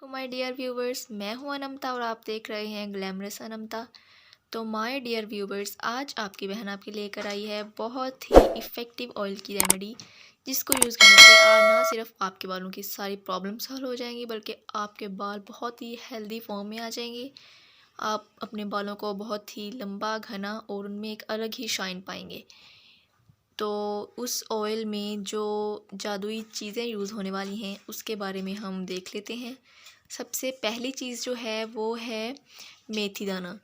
My dear viewers, मैं हूं अनमता और आप देख रहे हैं ग्लैमरस अनमता। तो माय डियर व्यूवर्स, आज आपकी बहन आपके लेकर आई है बहुत ही इफ़ेक्टिव ऑयल की रेमेडी, जिसको यूज़ करने से ना सिर्फ आपके बालों की सारी प्रॉब्लम सॉल्व हो जाएंगी, बल्कि आपके बाल बहुत ही हेल्दी फॉर्म में आ जाएंगे। आप अपने बालों को बहुत ही लंबा, घना और उनमें एक अलग ही शाइन पाएंगे। तो उस ऑयल में जो जादुई चीज़ें यूज़ होने वाली हैं उसके बारे में हम देख लेते हैं। सबसे पहली चीज़ जो है वो है मेथी दाना।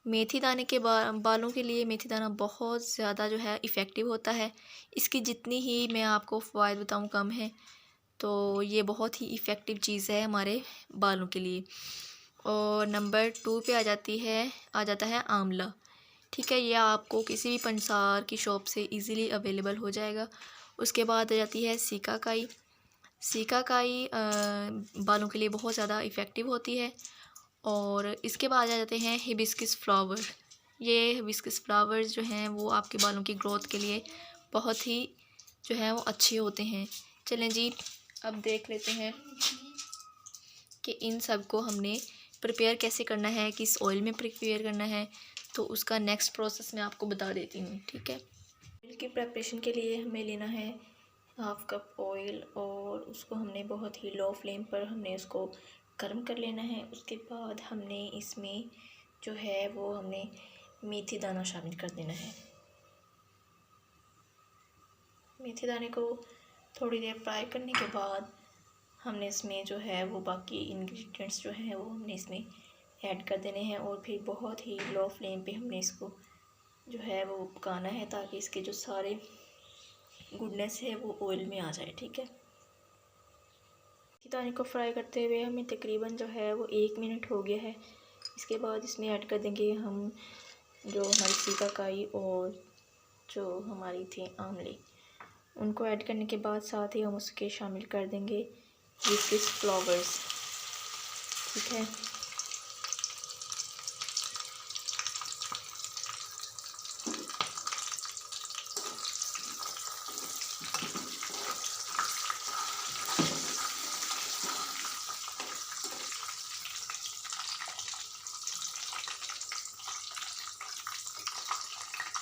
मेथी दाने के बालों के लिए मेथी दाना बहुत ज़्यादा जो है इफ़ेक्टिव होता है। इसकी जितनी ही मैं आपको फ़वाइद बताऊँ कम है। तो ये बहुत ही इफ़ेक्टिव चीज़ है हमारे बालों के लिए। और नंबर 2 पे आ जाता है आंवला। ठीक है, ये आपको किसी भी पंसार की शॉप से इजीली अवेलेबल हो जाएगा। उसके बाद आ जाती है सीकाकाई। सीकाकाई बालों के लिए बहुत ज़्यादा इफ़ेक्टिव होती है। और इसके बाद आ जाते हैं हिबिस्कस फ्लावर। ये हिबिस्कस फ्लावर्स जो हैं वो आपके बालों की ग्रोथ के लिए बहुत ही जो है वो अच्छे होते हैं। चलें जी, अब देख लेते हैं कि इन सब को हमने प्रिपेयर कैसे करना है, किस ऑयल में प्रिपेयर करना है। तो उसका नेक्स्ट प्रोसेस मैं आपको बता देती हूँ। ठीक है, ऑयल की प्रिपरेशन के लिए हमें लेना है 1/2 कप ऑयल, और उसको हमने बहुत ही लो फ्लेम पर हमने उसको गर्म कर लेना है। उसके बाद हमने इसमें जो है वो हमने मेथी दाना शामिल कर देना है। मेथी दाने को थोड़ी देर फ्राई करने के बाद हमने इसमें जो है वो बाकी इंग्रेडिएंट्स जो हैं वो हमने इसमें ऐड कर देने हैं, और फिर बहुत ही लो फ्लेम पे हमने इसको जो है वो पकाना है, ताकि इसके जो सारे गुडनेस है वो ऑयल में आ जाए। ठीक है, दाने को फ्राई करते हुए हमें तकरीबन जो है वो 1 मिनट हो गया है। इसके बाद इसमें ऐड कर देंगे हम जो हमारी सीकाकाई और जो हमारी थी आंवले, उनको ऐड करने के बाद साथ ही हम उसके शामिल कर देंगे हिबिस्कस फ्लावर्स। ठीक है,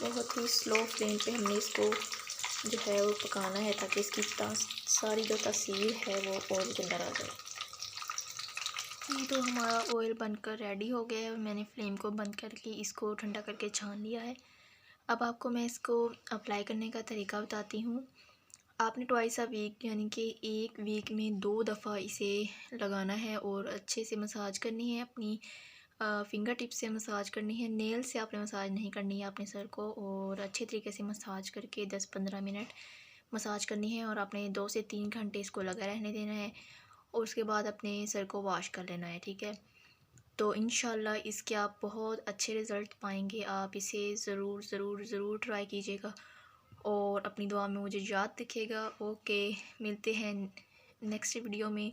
बहुत ही स्लो फ्लेम पे हमने इसको जो है वो पकाना है, ताकि इसकी सारी जो तासीर है वो ऑयल के अंदर आ जाए। तो हमारा ऑयल बनकर रेडी हो गया है और मैंने फ्लेम को बंद करके इसको ठंडा करके छान लिया है। अब आपको मैं इसको अप्लाई करने का तरीका बताती हूँ। आपने ट्वाइस अ वीक यानी कि 1 वीक में 2 दफ़ा इसे लगाना है और अच्छे से मसाज करनी है। अपनी फिंगर टिप से मसाज करनी है, नेल से आपने मसाज नहीं करनी है अपने सर को। और अच्छे तरीके से मसाज करके 10-15 मिनट मसाज करनी है, और आपने 2 से 3 घंटे इसको लगा रहने देना है, और उसके बाद अपने सर को वॉश कर लेना है। ठीक है, तो इंशाल्लाह इसके आप बहुत अच्छे रिज़ल्ट पाएंगे। आप इसे ज़रूर ज़रूर ज़रूर ट्राई कीजिएगा और अपनी दुआ में मुझे याद रखिएगा। ओके, मिलते हैं नेक्स्ट वीडियो में।